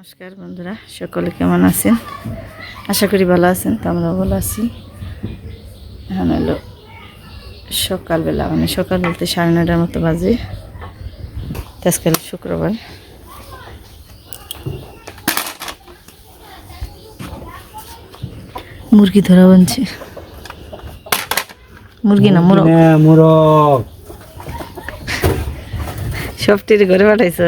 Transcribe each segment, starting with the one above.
নমস্কার বন্ধুরা, সকলে কেমন আছেন? আশা করি ভালো আছেন। তো আমরাও ভালো আছি। এখন হলো সকালবেলা, মানে সকাল বলতে 9:30টার মতো বাজে। আজকাল শুক্রবার। মুরগি ধরা বানছে। মুরগি না, মোরগ। মোরগ সবটির ঘরে পাঠাইছ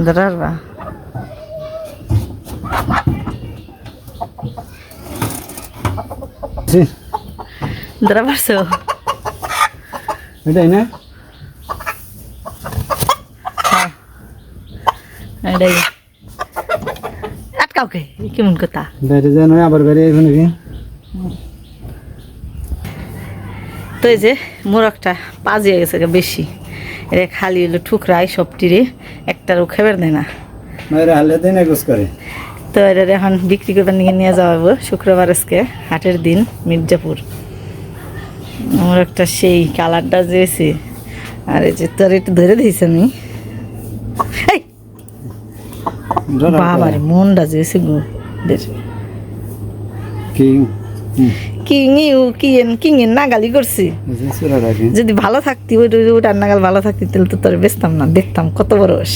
ধরার বা ধরা পারছো? এটাই না, এটাই আটকাওকে। কেমন কথা বাইরে যায় নয়, আবার বাইরে এখন নাকি। তো এই যে মোরগটা পাজিয়ে গেছে বেশি, এটা খালি হলো ঠুকরাই সবটিরে, একটারও খেবার দেয় না। বাইরে হালে দেয় না গোস করে। তো এটা এখন বিক্রি করবার নিয়ে যাওয়া হবো শুক্রবার, আজকে হাটের দিন, মির্জাপুর। মোরগটা সেই কালারটা যেছে, আর এই যে তোর একটু ধরে দিয়েছি আমি। এই বাবারে মনটা যেছে গো কিং এর নাগালি করছি। যদি ভালো থাকতি ওটার নাগাল ভালো থাকতি তাহলে তো তোর বেচতাম না, দেখতাম কত বরস।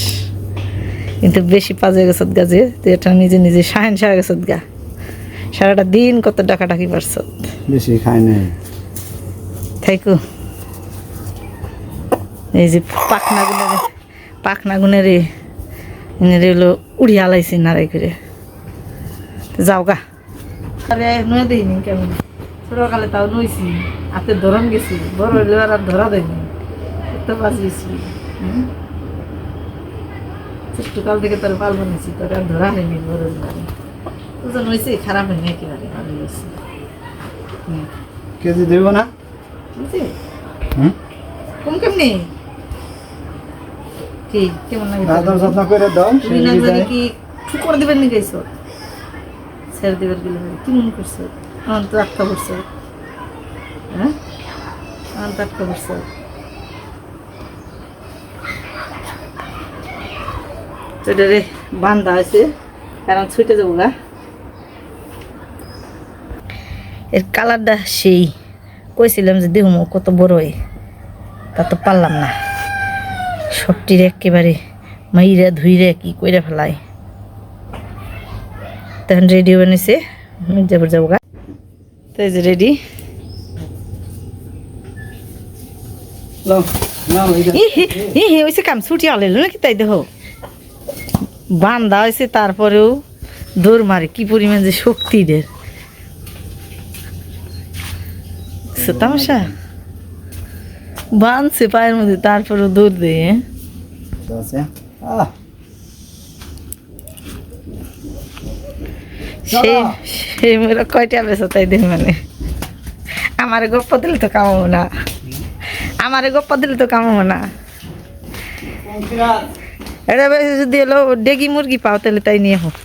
কিন্তু বেশি পাজে গেছত গাছে, তুই এটা নিজে নিজে সাহেন সাহা গেছত গা। সারাটা দিন কত ডাকাডাকি পারছ, বেশি খাই নাই। থাইকো এই যে পাখনা গুনের হলো উড়িয়ে আলাইছি নাড়াই করে। যাও গা। আরে নয় দেয়নি কেমন, ছোটকালে তাও নইছি, হাতে ধরন গেছি, বড় হইলে আর ধরা দেয়নি, তো বাঁচিয়েছি। ছোট্টকাল থেকে তোর পাল বানিয়েছি, তোর আর ধরা হয়নি। বড় ওজন হয়েছে, খারাপ হয়নি, একেবারে ভালো হয়েছে। কেজি দেব না বুঝছি কম কেমনি কি কেমন লাগে করে দাও। কি ঠুকর দেবেন নি গেছ, ছেড়ে দেবের গেলে কি মনে করছো? আমার তো আটকা পড়ছে, হ্যাঁ আমার তো আটকা পড়ছে। রে বান্ধা হয়েছে, কারণ ছুটে যাবো গা। এর কালারটা সেই কইছিলাম যে দেহ কত বড় হয়, তা তো পারলাম না। সবটির একেবারে মাইরা ধুইরে কি কইরা ফেলায়। তখন রেডি বানিয়েছে, মির্জাপুর যাবো গা। তো এই যে রেডি। হয়েছে কাম ছুটি আলাইল নাকি, তাই দেখো বান্ধা হয়েছে, তারপরেও দৌড় মারে। কি পরিমাণ যে শক্তি দের তামাশা, বাঁধছে পায়ের মধ্যে, তারপরেও দৌড় দেয়। সেই মেয়েরা কয়টা বেছো তাই দেখ, মানে আমারে গপ্প দিলে তো কামাবো না, আমারে গপ্প দিলে তো কামাবো না। এটা যদি এলো ডেগি মুরগি পাও তাহলে তাই নিয়ে হোক।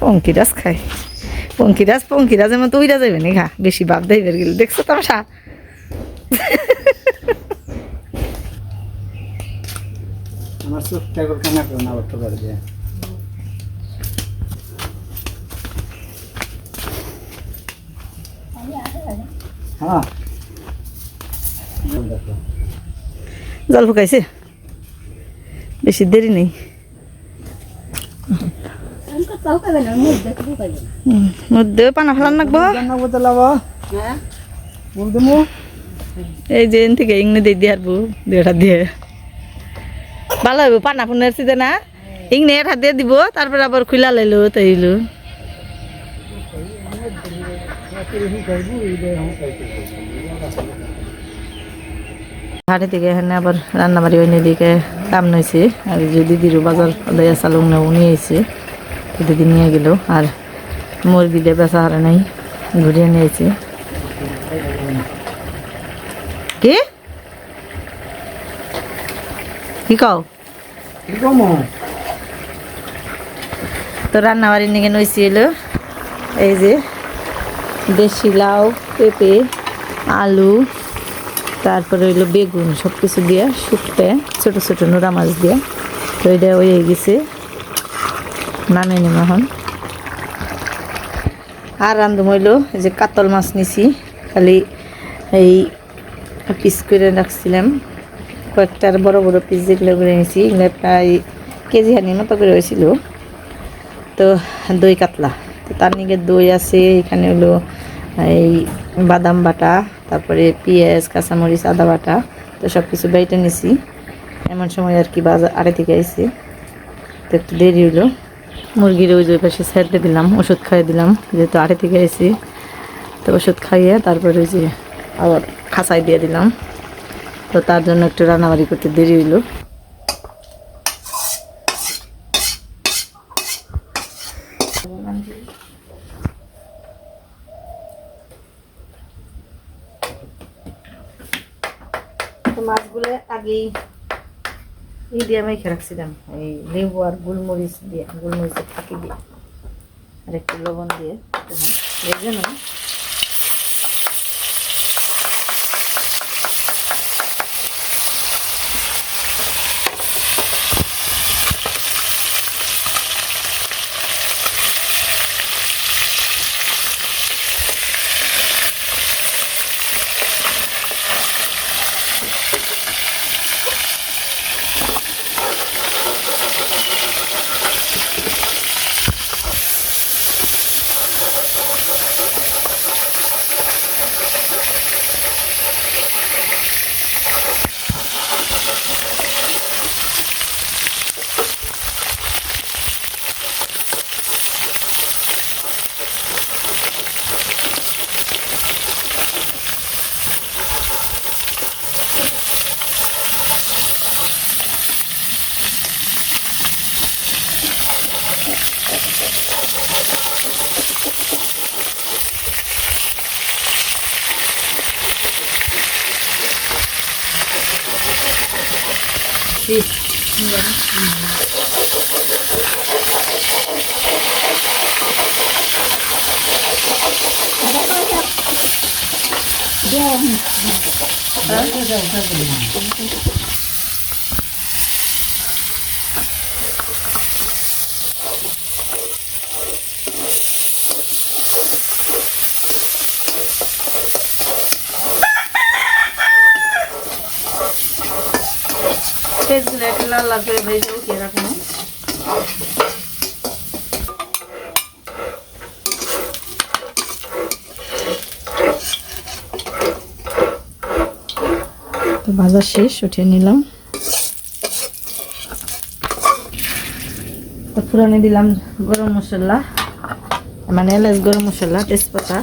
পঙ্কিরাজ খায়, পঙ্কিরাজের মতো উইরা যাবে নি খা, বেশি ভাব দেবের গেলে। দেখছো তামসা? আমার চোখটা একবার কানা করে না করতে পারবে। হ্যাঁ জল ফুকাইছে, বেশি দেরি নেই। মধ্যে পানা ফেলান লাগবো। এই যে এন থেকে ইংনে দিয়ে হারবো, দুটা দিয়ে ভালো হইব। পানা ফুনের সিজে না, ইংনে এক হাত দিয়ে দিব, তারপর আবার খুলা লাইলো তাইলো। হাটে থেকে এখানে আবার রান্না বাড়ি ওই দিকে কাম নইছে। আর যে দিদিরও বাজার দয়া চালুক না নিয়ে এসে, দিদি নিয়ে গেল। আর মুরগি দিয়ে বেচা হারে নাই, ঘুরিয়ে নিয়েছে। কি কি কও? তো রান্না বাড়ি নিয়ে নইছি এলো। এই যে দেশি লাউ, পেঁপে, আলু, তারপরে হইলো বেগুন, সব কিছু দিয়ে শুকতে ছোট ছোট নোড়া মাছ দিয়ে। তো এটা হয়ে গেছে, নামিয়ে নিম এখন। আর রান্ধুম হইলো এই যে কাতল মাছ নিছি, খালি এই পিস করে রাখছিলাম, কয়েকটার বড় বড় পিস যেগুলো করে নিয়েছি, এগুলো প্রায় কেজি হানির মতো করে হয়েছিল। তো দই কাতলা, তো তার নিকে দই আছে, এখানে হলো এই বাদাম বাটা, তারপরে পেঁয়াজ কাঁচামরিচ আদা বাটা, তো সব কিছু বাইটে নিছি। এমন সময় আর কি বাজার আড়ে থেকে আইসি, তো একটু দেরি হলো। মুরগির ওই যে পাশে ছেড়ে দিলাম, ওষুধ খাইয়ে দিলাম, যেহেতু আড়ে থেকে আইসি। তো ওষুধ খাইয়ে তারপরে ওই যে আবার খাঁচাই দিয়ে দিলাম। তো তার জন্য একটু রান্নাবাড়ি করতে দেরি হইলো। তো মাছগুলো আগেই দিয়ে মেখে রাখছিলাম, এই লেবু আর গোলমরিচ দিয়ে, গোলমরিচের ফাঁকি দিয়ে আর একটু লবণ দিয়ে ভেজে নেব। পেঁয়াজগুলো একটু লাল লাল করে ভেজে উঠিয়ে রাখবো। তো ভাজা শেষ, উঠিয়ে নিলাম। তো ফোড়নে দিলাম গরম মশলা, মানে এলাচ, গরম মশলা, তেজপাতা।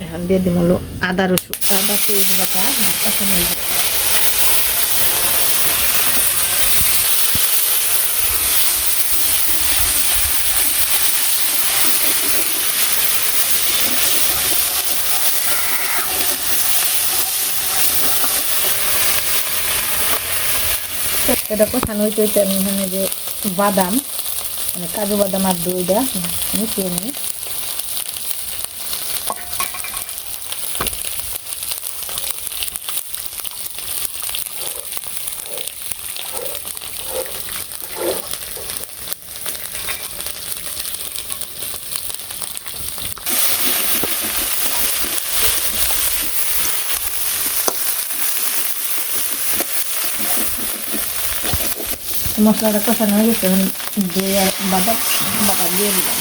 এখন দিয়ে দিলাম হলো আদা রসুন, আদা পেঁয়াজ বাটা, কাঁচামরিচ। এটা কষানো হইতে হইতে আমি এখানে যে বাদাম, মানে কাজু বাদাম আর দইটা মিশিয়ে নিই। মশলাটা কষানো হয়ে গেছে, এখন দই আর বাদাম বাটা দিয়ে দিলাম।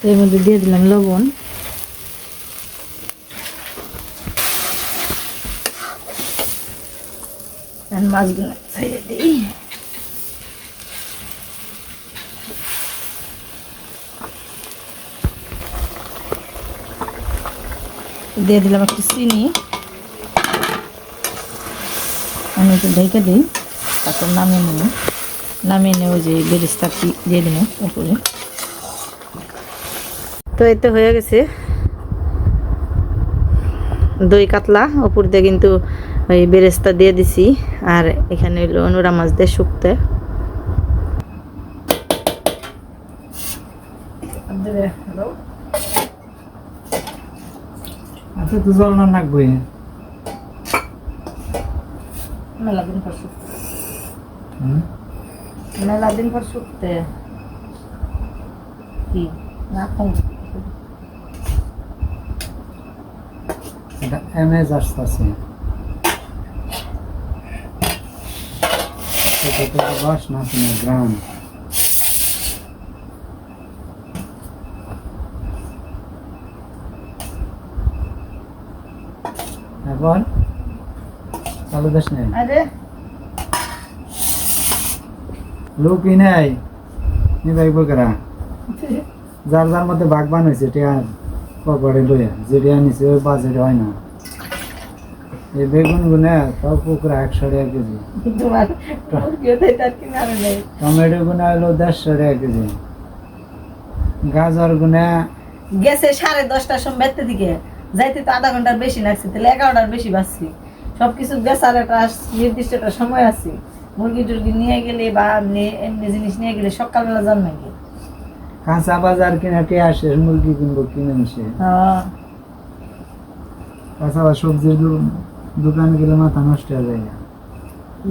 এর মধ্যে দিয়ে দিলাম লবণ, মাছগুলো ছেড়ে দিই। দিয়ে দিলাম একটু চিনি, আমি একটু ঢেকে দিই, তারপর নামিয়ে নেব। নামিয়ে নেব যে বেরেস্তা দিয়ে দিন উপরে। তো এই তো হয়ে গেছে দই কাতলা। উপর দিয়ে কিন্তু ওই বেরেস্তা দিয়ে দিছি। আর এখানে হইলো নোরা মাছ দিয়ে শুকতে। আচ্ছা তো জল না লাগবে। মেলা দিন পর শুকতে, হুম মেলা দিন পর শুকতে কি না কম। এটা এমএজ আসতেছে। এটা তো বাস না শুনে গ্রাম। এখন চালু দেশ নেই, আরে লোকই নাই নিবাই বকেরা। যার যার মধ্যে বাঘ বানাইছে টিয়ার পকেটে লইয়া, যে টিয়া নিছে ওই বাজেট হয় না। এই বেগুন গুনে সব পুকুরা 100 টাকা কেজি, তোমার মুরগিও তাই তার কিনা নেই। টমেটো গুনে হলো 150 টাকা কেজি, গাজর গুনে গেছে 10:30টার সময় বেরতে দিকে যাইতে তো আধা ঘন্টার বেশি লাগছে, তাহলে 11টার বেশি বাঁচছি। সবকিছু বেচার একটা নির্দিষ্ট একটা সময় আছে। মুরগি টুরগি নিয়ে গেলে বা এমনি জিনিস নিয়ে গেলে সকালবেলা যান নাকি। কাঁচা বাজার কিনা টিয়া আসে, মুরগি কিনবো কিনে নিছে। কাঁচা সবজির দোকানে গেলে মাথা নষ্ট হয়ে যায়।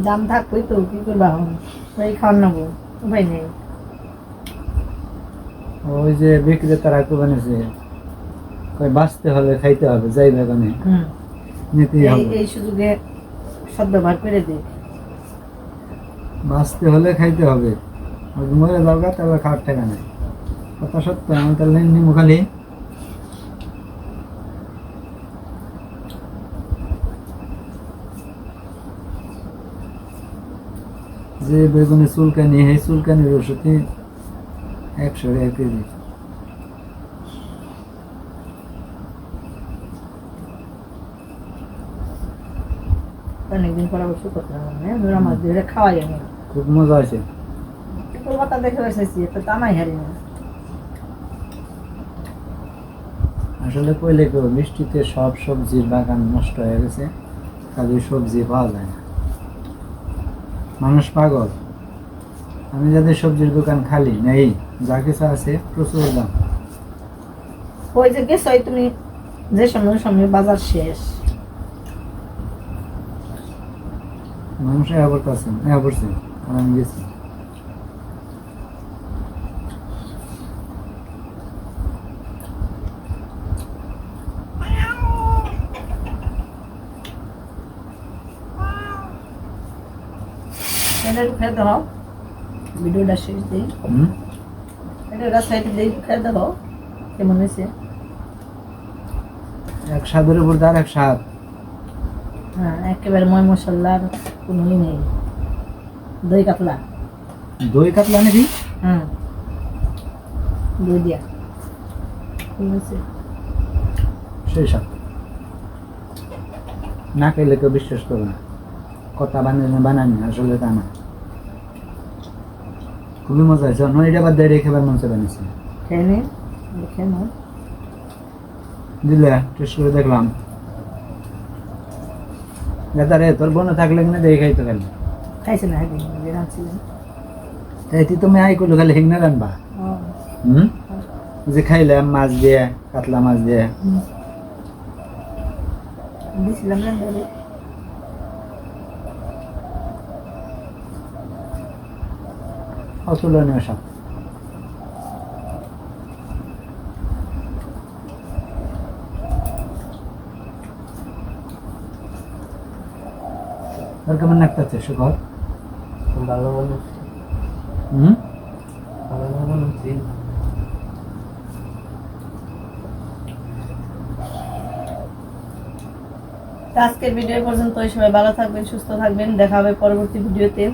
দাম থাকবই তো, কি করবা ওই খাওয়ান নেবো, উপায় নেই। ওই যে বিক্রেতারা বানিয়েছে, কই বাঁচতে হলে খাইতে হবে, যাই বেগুনে নিতেই হবে। এই সুযোগে সদ্ব্যবহার করে দে। বাঁচতে হলে খাইতে হবে, ওই মরে দরকার তাহলে খাওয়ার টাকা নেই। কথা সত্য, আমি তাহলে নিমু খালি। যে বেগুনে চুলকানি, এই চুলকানির ওষুধই 100 টাকা কেজি। অনেকদিন পর অবশ্য করতে হবে, নোরা মাছ দিয়ে খাওয়াই আমি। খুব মজা আছে। কলকাতা দেখে এসেছি, তো দামাই হারি না। আসলে কইলে কেউ বৃষ্টিতে সব সবজির বাগান নষ্ট হয়ে গেছে, কাজে সবজি পাওয়া যায় না। মানুষ পাগল। আমি যাদের সবজির দোকান খালি নেই, যা কিছু আছে প্রচুর দাম। ওই যে গেছো তুমি, যে সময় বাজার শেষ। মানুষ করতেছে করছে, আর আমি গেছি। এটা একটু খেয়ে দাও, ভিডিওটা শেষ দিই। এটা সাইড দিয়ে খেয়ে দাও, কেমন হয়েছে? এক স্বাদের উপর তার এক স্বাদ। হ্যাঁ, একেবারে ময় মশলার কোনো ই নেই। দই কাতলা। দই কাতলা নাকি? হ্যাঁ, দই দিয়া কেমন হয়েছে? সেই স্বাদ না খেলে কেউ বিশ্বাস করবে না। কথা বানানি আসলে তা না। খুবই মজা হয়েছে। এটা বাদ দিয়ে খেবার মন চলে বানিয়েছে। খেয়ে নে, খেয়ে নাও। দিলে টেস্ট করে দেখলাম। দাদারে তোর বোন থাকলে কিনা দেখে খাইতে খালি খাইছে না, একদিন যে রাঁধছিলেন। তাই তুই তুমি আই করলো খালি হিংনা রানবা। যে খাইলাম মাছ দিয়ে, কাতলা মাছ দিয়ে। দিছিলাম না অতুলনীয় স্বাদ। আর কেমন লাগতেছে সুখর? ভালো বলছি। ভালো বলছি। আজকের ভিডিও পর্যন্ত, সবাই ভালো থাকবেন, সুস্থ থাকবেন। দেখা হবে পরবর্তী ভিডিওতে।